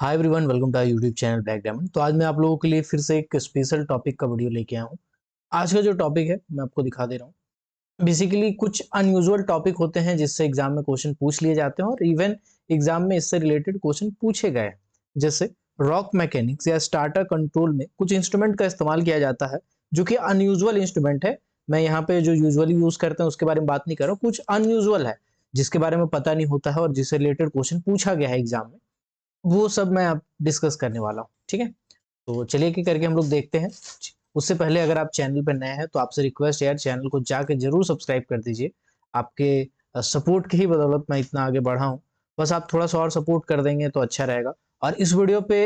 Hi everyone, welcome to our YouTube channel black diamond. तो आज मैं आप लोगों के लिए फिर से एक स्पेशल टॉपिक का वीडियो लेके आया हूँ। आज का जो टॉपिक है मैं आपको दिखा दे रहा हूँ। बेसिकली कुछ अनयूजुअल टॉपिक होते हैं जिससे एग्जाम में क्वेश्चन पूछ लिए जाते हैं और इवन एग्जाम में इससे रिलेटेड क्वेश्चन पूछे गए। जैसे रॉक मैकेनिक्स या स्टार्टर कंट्रोल में कुछ इंस्ट्रूमेंट का इस्तेमाल किया जाता है जो कि अनयूजुअल इंस्ट्रूमेंट है। मैं यहाँ पे जो यूजुअली यूज करते हैं उसके बारे में बात नहीं कर रहा हूँ, कुछ अनयूजुअल है जिसके बारे में पता नहीं होता है और जिससे रिलेटेड क्वेश्चन पूछा गया है एग्जाम में। वो सब मैं अब डिस्कस करने वाला हूँ, ठीक है। तो चलिए कि करके हम लोग देखते हैं। उससे पहले अगर आप चैनल पर नए हैं तो आपसे रिक्वेस्ट है यार, चैनल को जाके जरूर सब्सक्राइब कर दीजिए। आपके सपोर्ट की ही बदौलत मैं इतना आगे बढ़ा हूँ। बस आप थोड़ा सा और सपोर्ट कर देंगे तो अच्छा रहेगा। और इस वीडियो पे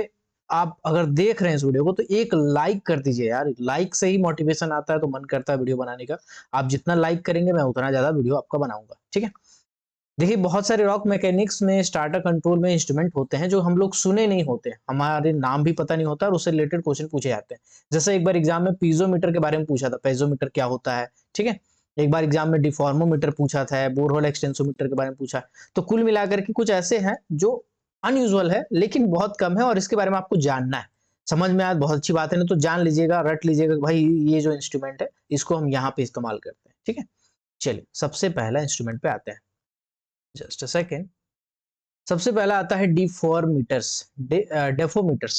आप अगर देख रहे हैं इस वीडियो को तो एक लाइक कर दीजिए यार। लाइक से ही मोटिवेशन आता है, तो मन करता है वीडियो बनाने का। आप जितना लाइक करेंगे मैं उतना ज्यादा वीडियो आपका बनाऊंगा, ठीक है। देखिए, बहुत सारे रॉक मैकेनिक्स में स्टार्टर कंट्रोल में इंस्ट्रूमेंट होते हैं जो हम लोग सुने नहीं होते, हमारे नाम भी पता नहीं होता और उससे रिलेटेड क्वेश्चन पूछे जाते हैं। जैसे एक बार एग्जाम में पीजोमीटर के बारे में पूछा था, पेजोमीटर क्या होता है, ठीक है। एक बार एग्जाम में डिफॉर्मोमीटर पूछा था, बोरहोल एक्सटेंसोमीटर के बारे में पूछा। तो कुल मिलाकर के कुछ ऐसे हैं जो अनयूजुअल है लेकिन बहुत कम है और इसके बारे में आपको जानना है। समझ में आए बहुत अच्छी बात है, ना तो जान लीजिएगा, रट लीजिएगा भाई ये जो इंस्ट्रूमेंट है इसको हम यहाँ पे इस्तेमाल करते हैं, ठीक है। चलिए सबसे पहला इंस्ट्रूमेंट पे आते हैं। Just a second. सबसे पहला आता है डिफॉर्मीटर्स, डेफोमीटर्स,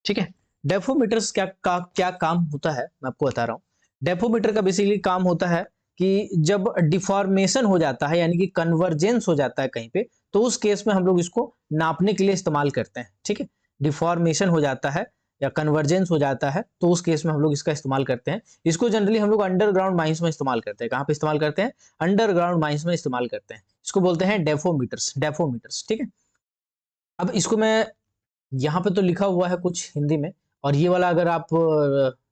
ठीक है। डेफोमीटर्स क्या काम होता है मैं आपको बता रहा हूँ। डेफोमीटर का बेसिकली काम होता है कि जब डिफॉर्मेशन हो जाता है यानी कि कन्वर्जेंस हो जाता है कहीं पे, तो उस केस में हम लोग इसको नापने के लिए इस्तेमाल करते हैं, ठीक है। डिफॉर्मेशन हो जाता है या कन्वर्जेंस हो जाता है तो उस केस में हम लोग इसका इस्तेमाल करते हैं। इसको जनरली हम लोग अंडरग्राउंड माइंस में इस्तेमाल करते हैं। कहाँ पे इस्तेमाल करते हैं? अंडरग्राउंड माइंस में इस्तेमाल करते हैं। इसको बोलते हैं डेफोमीटर्स, डेफोमीटर्स, ठीक है। अब इसको मैं यहाँ पे तो लिखा हुआ है कुछ हिंदी में, और ये वाला अगर आप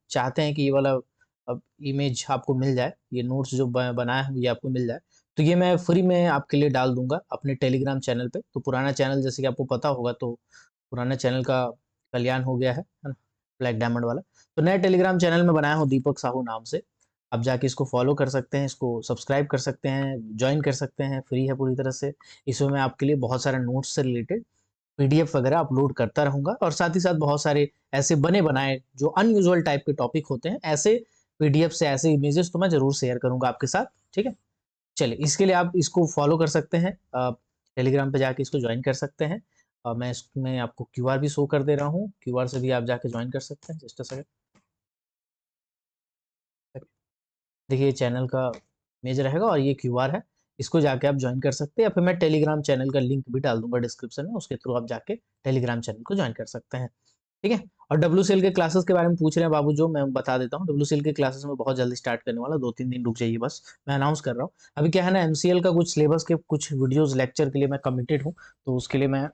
चाहते हैं कि ये वाला इमेज आपको मिल जाए, ये नोट्स जो बनाया है ये आपको मिल जाए, तो ये मैं फ्री में आपके लिए डाल दूंगा अपने टेलीग्राम चैनल पे। तो पुराना चैनल जैसे कि आपको पता होगा, तो पुराना चैनल का कल्याण हो गया है ना, ब्लैक डायमंड वाला। तो नया टेलीग्राम चैनल में बनाया हूँ दीपक साहू नाम से। आप जाके इसको फॉलो कर सकते हैं, इसको सब्सक्राइब कर सकते हैं, ज्वाइन कर सकते हैं, फ्री है पूरी तरह से। इसमें मैं आपके लिए बहुत सारे नोट्स से रिलेटेड पीडीएफ वगैरह अपलोड करता रहूंगा और साथ ही साथ बहुत सारे ऐसे बने बनाए जो अनयूजुअल टाइप के टॉपिक होते हैं, ऐसे पीडीएफ से ऐसे इमेजेस तो मैं जरूर शेयर करूंगा आपके साथ, ठीक है। चलिए इसके लिए आप इसको फॉलो कर सकते हैं, टेलीग्राम पे जाके इसको ज्वाइन कर सकते हैं। मैं इसमें आपको क्यूआर भी शो कर दे रहा हूँ, क्यूआर से भी आप जाके ज्वाइन कर सकते हैं। जस्ट अ सेकंड, देखिए चैनल का इमेज रहेगा और ये क्यूआर है, इसको जाके आप ज्वाइन कर सकते हैं, या फिर मैं टेलीग्राम चैनल का लिंक भी डाल दूंगा डिस्क्रिप्शन में, उसके थ्रू आप जाके टेलीग्राम चैनल को ज्वाइन कर सकते हैं, ठीक है। और WCL के क्लासेस के बारे में पूछ रहे हैं बाबू, जो मैं बता देता हूँ। WCL के क्लासेस में बहुत जल्दी स्टार्ट करने वाला, 2-3 दिन रुक जाइए, बस मैं अनाउंस कर रहा हूँ। अभी क्या है ना, MCL का कुछ सिलेबस के कुछ वीडियोस लेक्चर के लिए मैं कमिटेड हूँ, तो उसके लिए मैं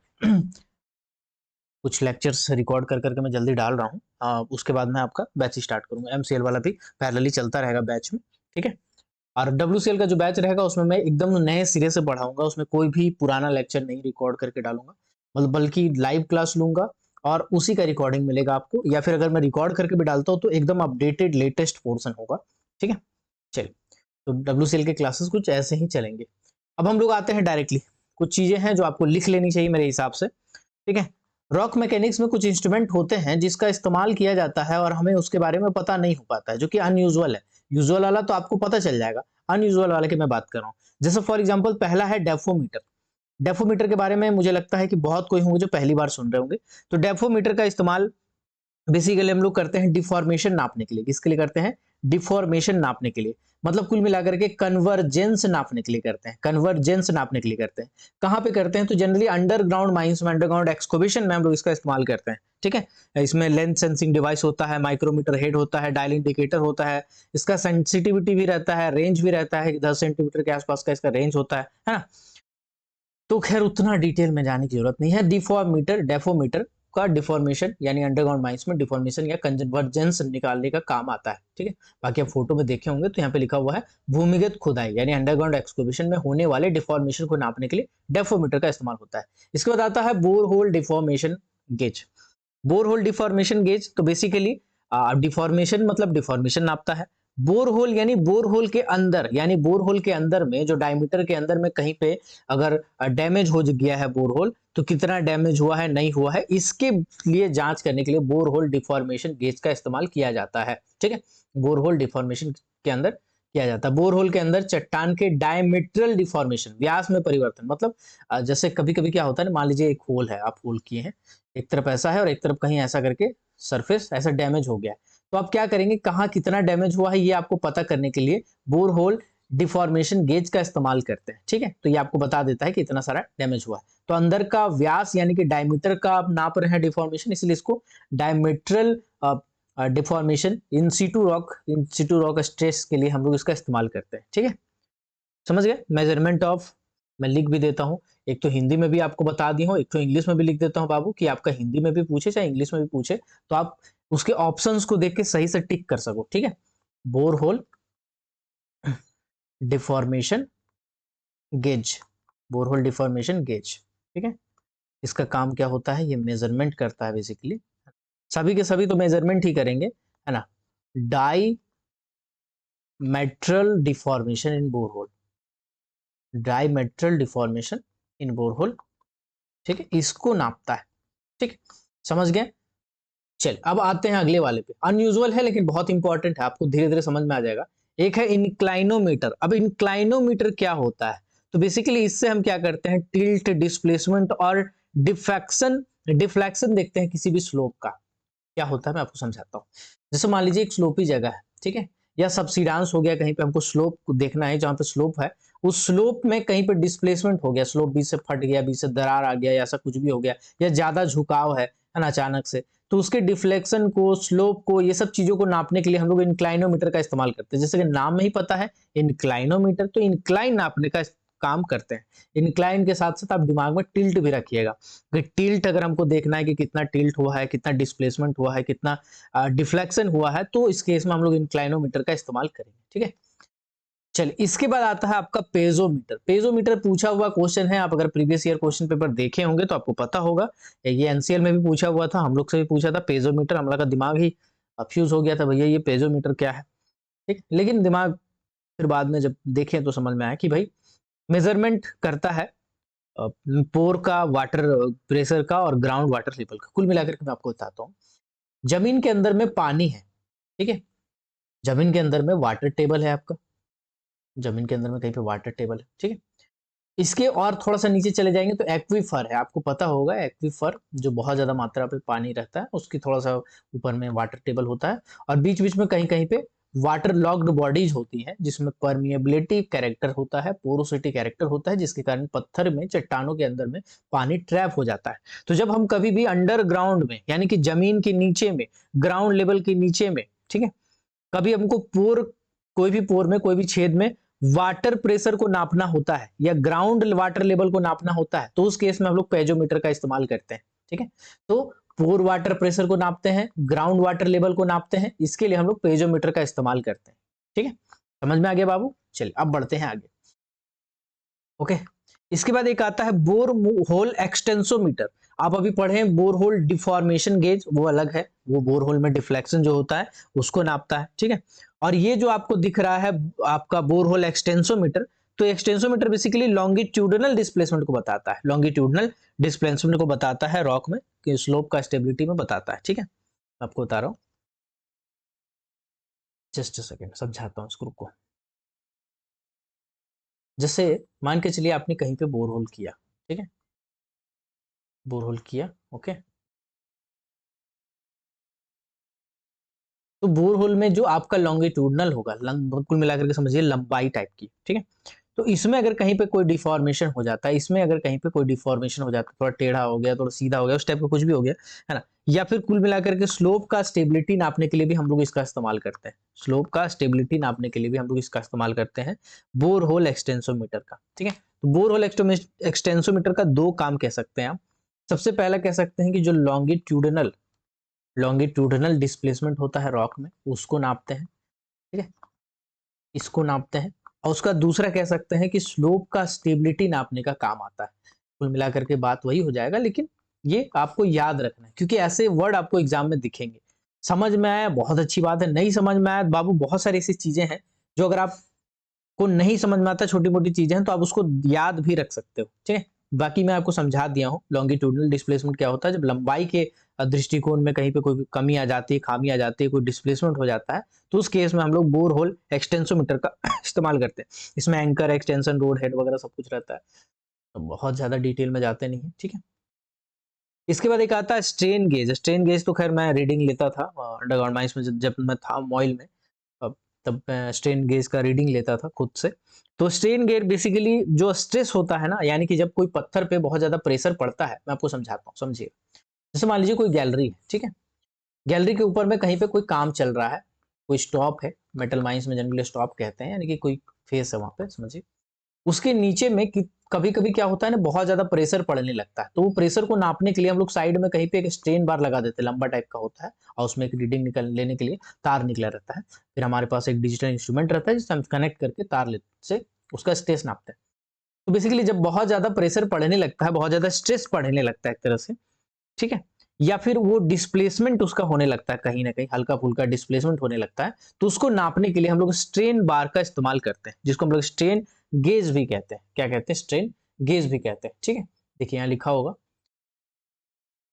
कुछ लेक्चर्स रिकॉर्ड कर करके मैं जल्दी डाल रहा हूँ। उसके बाद मैं आपका बैच स्टार्ट करूंगा। MCL वाला भी पैरेलली चलता रहेगा बैच में, ठीक है। और WCL का जो बैच रहेगा उसमें मैं एकदम नए सिरे से पढ़ाऊंगा, उसमें कोई भी पुराना लेक्चर नहीं रिकॉर्ड करके डालूंगा, मतलब बल्कि लाइव क्लास लूंगा और उसी का रिकॉर्डिंग मिलेगा आपको, या फिर अगर मैं रिकॉर्ड करके भी डालता हूँ तो एकदम अपडेटेड लेटेस्ट पोर्शन होगा, ठीक है। चलिए, तो WCL के क्लासेस कुछ ऐसे ही चलेंगे। अब हम लोग आते हैं डायरेक्टली, कुछ चीजें हैं जो आपको लिख लेनी चाहिए मेरे हिसाब से, ठीक है। रॉक मैकेनिक्स में कुछ इंस्ट्रूमेंट होते हैं जिसका इस्तेमाल किया जाता है और हमें उसके बारे में पता नहीं हो पाता है, जो कि अनयूजुअल है। यूजुअल वाला तो आपको पता चल जाएगा, अनयूजुअल वाले की मैं बात कर रहा हूँ। जैसे फॉर एग्जांपल पहला है डेफोमीटर। डेफोमीटर के बारे में मुझे लगता है कि बहुत कोई होंगे जो पहली बार सुन रहे होंगे। तो डेफोमीटर का इस्तेमाल बेसिकली हम लोग करते हैं डिफॉर्मेशन नापने के लिए। किसके लिए करते हैं? डिफॉर्मेशन नापने के लिए, मतलब कुल मिलाकर के कन्वर्जेंस नापने के लिए करते हैं, कन्वर्जेंस नापने के लिए करते हैं। कहाँ पे करते हैं? तो जनरली अंडरग्राउंड माइंस में, अंडरग्राउंड एक्सकोवेशन में हम लोग इसका इस्तेमाल करते हैं, ठीक है। इसमें लेंथ सेंसिंग डिवाइस होता है, माइक्रोमीटर हेड होता है, डायल इंडिकेटर होता है, इसका सेंसिटिविटी भी रहता है, रेंज भी रहता है, 10 सेंटीमीटर के आसपास का इसका रेंज होता है ना। तो खैर उतना डिटेल में जाने की जरूरत नहीं है। डिफॉर्मीटर, डेफोमीटर का डिफॉर्मेशन यानी अंडरग्राउंड माइंस में डिफॉर्मेशन या कन्वर्जेंस निकालने का काम आता है, ठीक है। बाकी आप फोटो में देखे होंगे तो यहाँ पे लिखा हुआ है भूमिगत खुदाई यानी अंडरग्राउंड एक्सकवेशन में होने वाले डिफॉर्मेशन को नापने के लिए डेफोमीटर का इस्तेमाल होता है। इसके बाद आता है bore hole deformation gauge. Bore hole deformation gauge तो बेसिकली डिफॉर्मेशन मतलब डिफॉर्मेशन नापता है, बोरहोल यानी बोरहोल के अंदर, यानी बोरहोल के अंदर में जो डायमीटर के अंदर में कहीं पे अगर डैमेज हो गया है बोरहोल, तो कितना डैमेज हुआ है नहीं हुआ है, इसके लिए जांच करने के लिए बोरहोल डिफॉर्मेशन गेज का इस्तेमाल किया जाता है। ठीक है, बोरहोल डिफॉर्मेशन के अंदर किया जाता है। बोरहोल के अंदर चट्टान के डायमीट्रल डिफॉर्मेशन, व्यास में परिवर्तन, मतलब जैसे कभी कभी क्या होता है ना, मान लीजिए एक होल है, आप होल किए हैं, एक तरफ ऐसा है और एक तरफ कहीं ऐसा करके सरफेस ऐसा डैमेज हो गया है, तो आप क्या करेंगे, कहाँ कितना डैमेज हुआ है ये आपको पता करने के लिए बोरहोल डिफॉर्मेशन गेज का इस्तेमाल करते हैं। ठीक है, तो ये आपको बता देता है कि इतना सारा डैमेज हुआ है। तो अंदर का व्यास यानी कि डायमीटर का आप नाप रहे हैं डिफॉर्मेशन, इसलिए इसको डायमीट्रल डिफॉर्मेशन इन सिटू रॉक स्ट्रेस के लिए हम लोग इसका इस्तेमाल करते हैं। ठीक है, समझ गए। मेजरमेंट ऑफ, मैं लिख भी देता हूं, एक तो हिंदी में भी आपको बता दी हूं, एक तो इंग्लिश में भी लिख देता हूं बाबू, कि आपका हिंदी में भी पूछे चाहे इंग्लिश में भी पूछे तो आप उसके ऑप्शंस को देख के सही से टिक कर सको। ठीक है, borehole deformation gauge, borehole deformation gauge. ठीक है, इसका काम क्या होता है, ये मेजरमेंट करता है बेसिकली, सभी के सभी तो मेजरमेंट ही करेंगे, है ना। डाई मेट्रल डिफॉर्मेशन इन बोरहोल, डायमेट्रल डिफॉर्मेशन इन बोरहोल। ठीक है, इसको नापता है। ठीक, समझ गए। चल अब आते हैं अगले वाले पे, अनयूजुअल है लेकिन बहुत इंपॉर्टेंट है, आपको धीरे धीरे समझ में आ जाएगा। एक है इंक्लाइनोमीटर। अब इंक्लाइनोमीटर क्या होता है, तो बेसिकली इससे हम क्या करते हैं, टिल्ट, डिस्प्लेसमेंट और डिफ्लेक्शन डिफ्लेक्शन देखते हैं किसी भी स्लोप का। क्या होता है मैं आपको समझाता हूँ। जैसे मान लीजिए एक स्लोपी जगह है, ठीक है, या सबसिडांस हो गया, कहीं पे हमको स्लोप को देखना है, जहां पे स्लोप है उस स्लोप में कहीं पे डिस्प्लेसमेंट हो गया, स्लोप बीच से फट गया, बीच से दरार आ गया, या ऐसा कुछ भी हो गया, या ज्यादा झुकाव है ना अचानक से, तो उसके डिफ्लेक्शन को, स्लोप को, ये सब चीजों को नापने के लिए हम लोग इंक्लाइनोमीटर का इस्तेमाल करते हैं। जैसे कि नाम में ही पता है इंक्लाइनोमीटर, तो इंक्लाइन नापने का काम करते हैं। इंक्लाइन के साथ साथ आप दिमाग में टिल्ट भी रखिएगा, कि टिल्ट अगर हमको देखना है कि कितना टिल्ट हुआ है, कितना डिस्प्लेसमेंट हुआ है, कितना डिफ्लेक्शन हुआ है, तो इस केस में हम लोग इंक्लाइनोमीटर का इस्तेमाल करेंगे। ठीक है, चलिए इसके बाद आता है आपका पेजोमीटर। पेजोमीटर पूछा हुआ क्वेश्चन है, आप अगर प्रीवियस ईयर क्वेश्चन पेपर देखे होंगे तो आपको पता होगा, ये एनसीएल में भी पूछा हुआ था, हम लोग से भी पूछा था पेजोमीटर, हम लोग का दिमाग ही फ्यूज हो गया था, भैया ये पेजोमीटर क्या है। ठीक, लेकिन दिमाग फिर बाद में जब देखें तो समझ में आया कि भाई मेजरमेंट करता है पोर का, वाटर प्रेशर का और ग्राउंड वाटर लेवल का। कुल मिलाकर के मैं आपको बताता हूँ, जमीन के अंदर में पानी है, ठीक है, जमीन के अंदर में वाटर टेबल है आपका, जमीन के अंदर में कहीं पे वाटर टेबल है, ठीक है। इसके और थोड़ा सा नीचे चले जाएंगे तो एक्वीफर है, आपको पता होगा एक्वीफर, जो बहुत ज्यादा मात्रा पे पानी रहता है, उसकी थोड़ा सा ऊपर में वाटर टेबल होता है, और बीच बीच में कहीं कहीं पे वाटर लॉक्ड बॉडीज होती हैं, जिसमें परमिएबिलिटी कैरेक्टर होता है, पोरोसिटी कैरेक्टर होता है, जिसके कारण पत्थर में, चट्टानों के अंदर में पानी ट्रैप हो जाता है। तो जब हम कभी भी अंडरग्राउंड में, यानी कि जमीन के नीचे में, ग्राउंड लेवल के नीचे में, ठीक है, कभी हमको पोर, कोई भी पोर में, कोई भी छेद में वाटर प्रेशर को नापना होता है, या ग्राउंड वाटर लेवल को नापना होता है, तो उस केस में हम लोग पेजोमीटर का इस्तेमाल करते हैं। ठीक है, तो पोर वाटर प्रेशर को नापते हैं, ग्राउंड वाटर लेवल को नापते हैं, इसके लिए हम लोग पेजोमीटर का इस्तेमाल करते हैं। ठीक है, समझ में आ गया बाबू। चलिए अब बढ़ते हैं आगे। ओके, इसके बाद एक आता है बोर होल एक्सटेंसोमीटर। आप अभी पढ़े हैं बोरहोल डिफॉर्मेशन गेज, वो अलग है, वो बोरहोल में डिफ्लेक्शन जो होता है उसको नापता है। ठीक है, और ये जो आपको दिख रहा है आपका बोरहोल एक्सटेंसोमीटर, तो एक्सटेंसोमीटर बेसिकली लॉन्गिट्यूडनल डिस्प्लेसमेंट को बताता है, लॉन्गिट्यूडनल डिस्प्लेसमेंट को बताता है रॉक में, कि स्लोप का स्टेबिलिटी में बताता है। ठीक है, आपको बता रहा हूँ, जस्ट अ सेकेंड समझाता हूँ इसको, रुको। जैसे मान के चलिए आपने कहीं पे बोरहोल किया, ठीक है, बोरहोल किया, ओके, तो बोरहोल में जो आपका लॉन्गिट्यूडनल होगा, कुल मिलाकर के समझिए लंबाई टाइप की, ठीक है, तो इसमें अगर कहीं पे कोई डिफॉर्मेशन हो जाता है, इसमें अगर कहीं पे कोई डिफॉर्मेशन हो जाता है, थोड़ा टेढ़ा हो गया, थोड़ा सीधा हो गया, उस टाइप का कुछ भी हो गया, है ना, या फिर कुल मिलाकर के स्लोप का स्टेबिलिटी नापने के लिए भी हम लोग इसका इस्तेमाल करते हैं, स्लोप का स्टेबिलिटी नापने के लिए भी हम लोग इसका इस्तेमाल करते हैं, बोरहोल एक्सटेंसोमीटर का। ठीक है, तो बोरहोल एक्सटेंसोमीटर का दो काम कह सकते हैं आप। सबसे पहला कह सकते हैं कि जो लॉन्गिट्यूडनल डिस्प्लेसमेंट होता है रॉक में, उसको नापते हैं। ठीक है, इसको नापते हैं, और उसका दूसरा कह सकते हैं कि स्लोप का स्टेबिलिटी नापने का काम आता है। कुल मिलाकर के बात वही हो जाएगा, लेकिन ये आपको याद रखना है, क्योंकि ऐसे वर्ड आपको एग्जाम में दिखेंगे। समझ में आया बहुत अच्छी बात है, नहीं समझ में आया तो बाबू बहुत सारी ऐसी चीजें हैं जो अगर आपको नहीं समझ में आता, छोटी मोटी चीजें हैं तो आप उसको याद भी रख सकते हो, ठीक है। बाकी मैं आपको समझा दिया हूँ लॉन्गिट्यूडनल डिस्प्लेसमेंट क्या होता है। जब लंबाई के दृष्टिकोण में कहीं पे कोई कमी आ जाती है, खामी आ जाती है, कोई डिस्प्लेसमेंट हो जाता है, तो उस केस में हम लोग बोर होल एक्सटेंसोमीटर का इस्तेमाल करते हैं। इसमें एंकर, एक्सटेंशन रोड, हेड वगैरह सब कुछ रहता है, तो बहुत ज्यादा डिटेल में जाते नहीं है, ठीक है। इसके बाद एक आता है स्ट्रेन गेज। स्ट्रेन गेज तो खैर मैं रीडिंग लेता था अंडरग्राउंड माइंस में, जब मैं था मॉइल में, तब मैं स्ट्रेन गेज का रीडिंग लेता था खुद से। तो स्ट्रेन गेज बेसिकली जो स्ट्रेस होता है ना, यानी कि जब कोई पत्थर पे बहुत ज्यादा प्रेशर पड़ता है, मैं आपको समझाता हूँ, समझिए। जैसे मान लीजिए कोई गैलरी है, ठीक है। गैलरी के ऊपर में कहीं पे कोई काम चल रहा है, कोई स्टॉप है, मेटल माइंस में जनरली स्टॉप कहते हैं, यानी कि कोई फेस है वहां पे, समझिए। उसके नीचे में कभी कभी क्या होता है ना, बहुत ज्यादा प्रेशर पड़ने लगता है, तो वो प्रेशर को नापने के लिए हम लोग साइड में कहीं पे एक स्ट्रेन बार लगा देते हैं, लंबा टाइप का होता है, और उसमें एक रीडिंग निकल लेने के लिए तार निकला रहता है। फिर हमारे पास एक डिजिटल इंस्ट्रूमेंट रहता है जिससे हम कनेक्ट करके से उसका स्ट्रेस नापते हैं। तो बेसिकली जब बहुत ज्यादा प्रेशर पड़ने लगता है, बहुत ज्यादा स्ट्रेस पड़ने लगता है एक तरह से, ठीक है, या फिर वो डिस्प्लेसमेंट उसका होने लगता है, कहीं ना कहीं हल्का फुल्का डिस्प्लेसमेंट होने लगता है, तो उसको नापने के लिए हम लोग स्ट्रेन बार का इस्तेमाल करते हैं, जिसको हम लोग स्ट्रेन गेज भी कहते हैं। क्या कहते हैं? स्ट्रेन गेज भी कहते हैं, ठीक है। देखिए यहाँ लिखा होगा,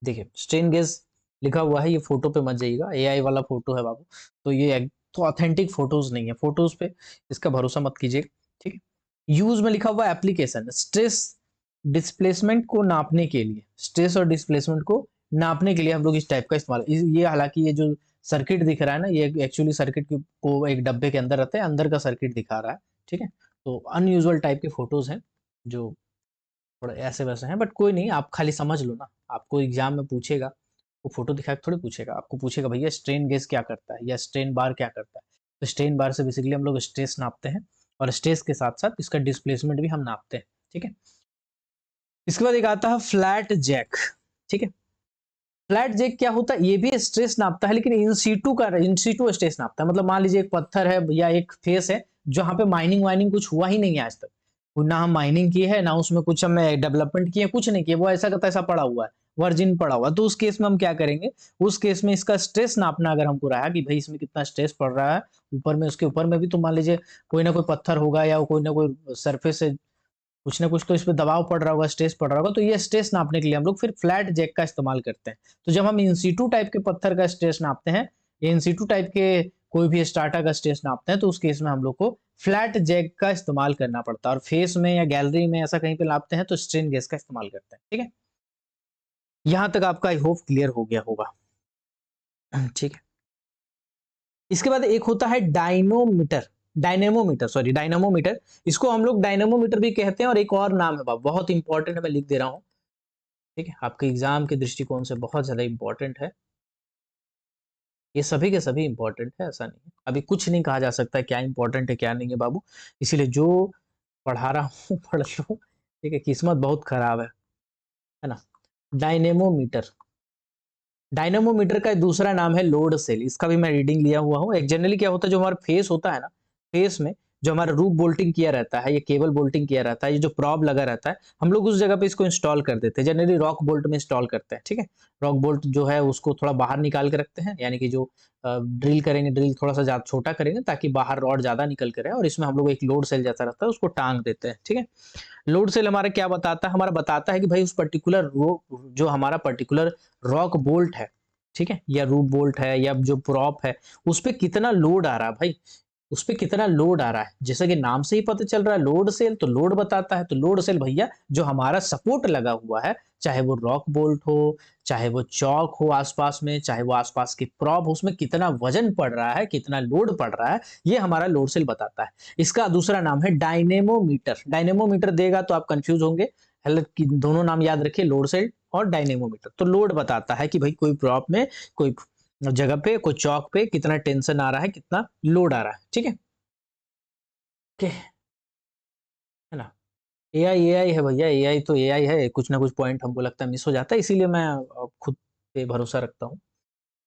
देखिए स्ट्रेन गेज लिखा हुआ है, ये फोटो पे मत जाइएगा, एआई वाला फोटो है बाबू, तो ये तो ऑथेंटिक फोटोज नहीं है, फोटोज पे इसका भरोसा मत कीजिए, ठीक है। यूज में लिखा हुआ एप्लीकेशन, स्ट्रेस डिस्प्लेसमेंट को नापने के लिए, स्ट्रेस और डिस्प्लेसमेंट को नापने के लिए हम लोग इस टाइप का इस्तेमाल, ये हालांकि ये जो सर्किट दिख रहा है ना, ये एक्चुअली सर्किट को एक डब्बे के अंदर रहता है, अंदर का सर्किट दिखा रहा है, ठीक है। तो अनयूजुअल टाइप के फोटोज हैं जो थोड़ा ऐसे वैसे हैं, बट कोई नहीं, आप खाली समझ लो ना। आपको एग्जाम में पूछेगा, वो फोटो दिखा के थोड़ी पूछेगा, आपको पूछेगा भैया स्ट्रेन गेज क्या करता है या स्ट्रेन बार क्या करता है। तो स्ट्रेन बार से बेसिकली हम लोग स्ट्रेस नापते हैं, और स्ट्रेस के साथ साथ इसका डिस्प्लेसमेंट भी हम नापते हैं, ठीक है। इसके बाद एक आता है फ्लैट जैक, ठीक है। फ्लैट जैक क्या होता है? ये भी स्ट्रेस नापता है, लेकिन इन सीटू स्ट्रेस नापता है। मतलब मान लीजिए एक पत्थर है या एक फेस है जहां पे माइनिंग वाइनिंग कुछ हुआ ही नहीं है आज तक, ना हम माइनिंग की है, ना उसमें कुछ हमें डेवलपमेंट की है, कुछ नहीं किया, वो ऐसा का तैसा पड़ा हुआ है, वर्जिन पड़ा हुआ है। तो उस केस में हम क्या करेंगे? उस केस में इसका स्ट्रेस नापना अगर हमको रहा कि भाई इसमें कितना स्ट्रेस पड़ रहा है, ऊपर में, उसके ऊपर में भी तो मान लीजिए कोई ना कोई पत्थर होगा या कोई ना कोई सरफेस से कुछ ना कुछ तो इस पे दबाव पड़ रहा होगा, स्ट्रेस पड़ रहा होगा, तो ये स्ट्रेस नापने के लिए हम लोग फिर फ्लैट जैक का इस्तेमाल करते हैं। तो जब हम इंसीटू टाइप के पत्थर का स्ट्रेस नापते हैं, या इंसीटू टाइप के कोई भी स्टार्टा का स्ट्रेस नापते हैं, तो उस केस में हम लोग को फ्लैट जैक का इस्तेमाल करना पड़ता है। और फेस में या गैलरी में ऐसा कहीं पे नापते हैं तो स्ट्रेन गेज का इस्तेमाल करते हैं, ठीक है। यहां तक आपका आई होप क्लियर हो गया होगा, ठीक है। इसके बाद एक होता है डायनेमोमीटर, इसको हम लोग डायनेमोमीटर भी कहते हैं, और एक और नाम है बाबू, बहुत इंपॉर्टेंट है, मैं लिख दे रहा हूँ, ठीक है, आपके एग्जाम के दृष्टिकोण से बहुत ज्यादा इंपॉर्टेंट है। ये सभी के सभी इंपॉर्टेंट है, ऐसा नहीं है, अभी कुछ नहीं कहा जा सकता क्या इंपॉर्टेंट है क्या नहीं है बाबू। इसीलिए जो पढ़ा रहा हूँ पढ़ लो, ठीक है, किस्मत बहुत खराब है ना। डायनेमोमीटर, डायनेमोमीटर का दूसरा नाम है लोड सेल, इसका भी मैं रीडिंग लिया हुआ हूँ। एक जनरली क्या होता है, जो हमारा फेस होता है ना, फेस में जो हमारा रूप बोल्टिंग किया रहता है, ये केबल बोल्टिंग किया रहता है, ये जो प्रॉब लगा रहता है, हम लोग उस जगह पे इसको इंस्टॉल कर देते हैं, जनरली रॉक बोल्ट में इंस्टॉल करते हैं, ठीक है। रॉक बोल्ट जो है उसको थोड़ा बाहर निकाल के रखते हैं, यानी कि जो ड्रिल करेंगे, ड्रिल थोड़ा सा ज्यादा छोटा करेंगे ताकि बाहर रॉड ज्यादा निकल कर आए, और इसमें हम लोग एक लोड सेल जैसा रहता है उसको टांग देते हैं, ठीक है। लोड सेल हमारा क्या बताता है? हमारा बताता है कि भाई उस पर्टिकुलर जो हमारा पर्टिकुलर रॉक बोल्ट है, ठीक है, या रूप बोल्ट है, या जो प्रॉप है, उस पे कितना लोड आ रहा है भाई, उस पे कितना लोड आ रहा है। जैसे कि नाम से ही पता चल रहा है लोड सेल, तो लोड बताता है। तो लोड सेल भैया जो हमारा सपोर्ट लगा हुआ है, चाहे वो रॉक बोल्ट हो, चाहे वो चौक हो आसपास में, चाहे वो आसपास की प्रॉप हो, उसमें कितना वजन पड़ रहा है, कितना लोड पड़ रहा है, ये हमारा लोड सेल बताता है। इसका दूसरा नाम है डायनेमोमीटर। डायनेमोमीटर देगा तो आप कंफ्यूज होंगे, दोनों नाम याद रखिए, लोड सेल और डायनेमोमीटर। तो लोड बताता है कि भाई कोई प्रॉप में, कोई जगह पे, कोई चौक पे कितना टेंशन आ रहा है, कितना लोड आ रहा है, ठीक है। ओके, है ना। एआई एआई है भैया, एआई तो एआई है, कुछ ना कुछ पॉइंट हमको लगता है मिस हो जाता है, इसीलिए मैं खुद पे भरोसा रखता हूँ।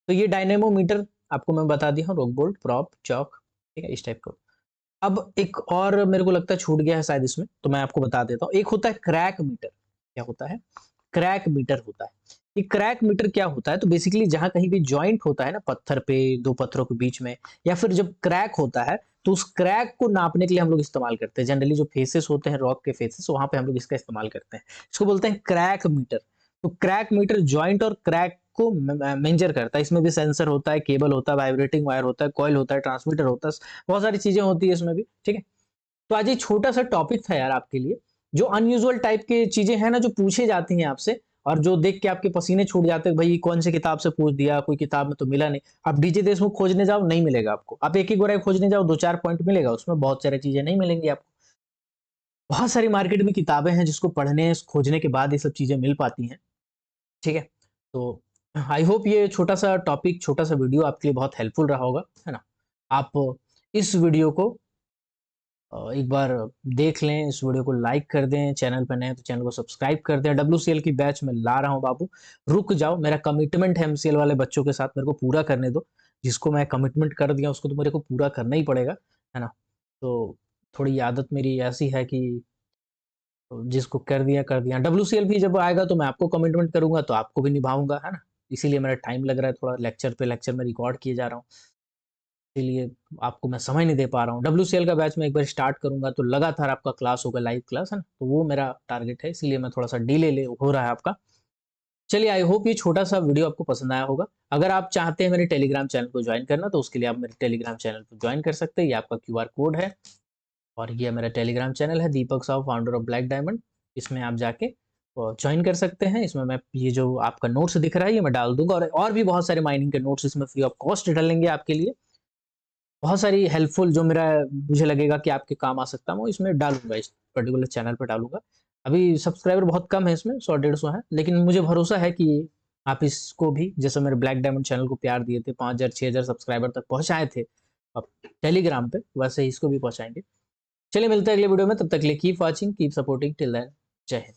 तो ये डायनेमोमीटर आपको मैं बता दिया हूँ, रॉक बोल्ट, प्रॉप, चौक, ठीक है, इस टाइप का। अब एक और मेरे को लगता है छूट गया है शायद इसमें, तो मैं आपको बता देता हूँ। एक होता है क्रैक मीटर। क्या होता है? क्रैक मीटर होता है। कि क्रैक मीटर क्या होता है। तो बेसिकली जहाँ कहीं भी जॉइंट होता है ना पत्थर पे, 2 पत्थरों के बीच में, या फिर जब क्रैक होता है, तो उस क्रैक को नापने के लिए हम लोग इस्तेमाल करते हैं। जनरली जो फेसेस होते हैं रॉक के फेसेस, वहाँ पे हम लोग इसका इस्तेमाल करते हैं। इसको बोलते हैं क्रैक मीटर। तो क्रैक मीटर जॉइंट और क्रैक को मेजर करता है। इसमें भी सेंसर होता है, केबल होता है, वाइब्रेटिंग वायर होता है, कॉइल होता है, ट्रांसमीटर होता है, बहुत सारी चीजें होती है इसमें भी, ठीक है। तो आज ये छोटा सा टॉपिक था यार आपके लिए, जो अनयूजुअल टाइप की चीजें हैं ना, जो पूछे जाती हैं आपसे, और जो देख के आपके पसीने छूट जाते हैं, भाई कौन सी किताब से पूछ दिया, कोई किताब में तो मिला नहीं। आप डीजे देशमुख खोजने जाओ, नहीं मिलेगा आपको। आप एक ही गोराई खोजने जाओ, 2-4 पॉइंट मिलेगा, उसमें बहुत सारी चीजें नहीं मिलेंगी आपको। बहुत सारी मार्केट में किताबें हैं जिसको पढ़ने खोजने के बाद ये सब चीजें मिल पाती हैं, ठीक है। तो आई होप ये छोटा सा टॉपिक, छोटा सा वीडियो आपके लिए बहुत हेल्पफुल रहा होगा, है ना। आप इस वीडियो को एक बार देख लें, इस वीडियो को लाइक कर दें, चैनल पर नए हैं तो चैनल को सब्सक्राइब कर दें। डब्ल्यूसीएल की बैच में ला रहा हूँ बाबू, रुक जाओ, मेरा कमिटमेंट है एमसीएल वाले बच्चों के साथ, मेरे को पूरा करने दो। जिसको मैं कमिटमेंट कर दिया उसको तो मेरे को पूरा करना ही पड़ेगा, है ना। तो थोड़ी आदत मेरी ऐसी है कि जिसको कर दिया। डब्ल्यूसीएल भी जब आएगा तो मैं आपको कमिटमेंट करूंगा, तो आपको भी निभाऊंगा, है ना। इसीलिए मेरा टाइम लग रहा है थोड़ा, लेक्चर पे लेक्चर में रिकॉर्ड किए जा रहा हूँ, इसीलिए आपको मैं समय नहीं दे पा रहा हूँ। डब्ल्यूसीएल का बैच में एक बार स्टार्ट करूंगा तो लगातार आपका क्लास होगा, लाइव क्लास, है ना। तो वो मेरा टारगेट है, इसलिए मैं थोड़ा सा डिले ले हो रहा है आपका। चलिए, आई होप ये छोटा सा वीडियो आपको पसंद आया होगा। अगर आप चाहते हैं मेरे टेलीग्राम चैनल को ज्वाइन करना, तो उसके लिए आप मेरे टेलीग्राम चैनल को ज्वाइन कर सकते हैं। ये आपका क्यूआर कोड है, और ये मेरा टेलीग्राम चैनल है, Deepak Sahu, founder of Black Diamond. इसमें आप जाके ज्वाइन कर सकते हैं। इसमें मैं ये जो आपका नोट्स दिख रहा है ये मैं डाल दूंगा, और भी बहुत सारे माइनिंग के नोट्स इसमें फ्री ऑफ कॉस्ट डालेंगे आपके लिए। बहुत सारी हेल्पफुल जो मेरा मुझे लगेगा कि आपके काम आ सकता है, मैं इसमें डालूंगा, इस पर्टिकुलर चैनल पर डालूंगा। अभी सब्सक्राइबर बहुत कम है इसमें, 100-150 है, लेकिन मुझे भरोसा है कि आप इसको भी, जैसे मेरे ब्लैक डायमंड चैनल को प्यार दिए थे, 5000-6000 सब्सक्राइबर तक पहुंचाए थे आप टेलीग्राम पे, वैसे ही इसको भी पहुंचाएंगे। चलिए मिलते हैं अगले वीडियो में, तब तक के लिए keep watching, keep supporting, till then, जय हिंद।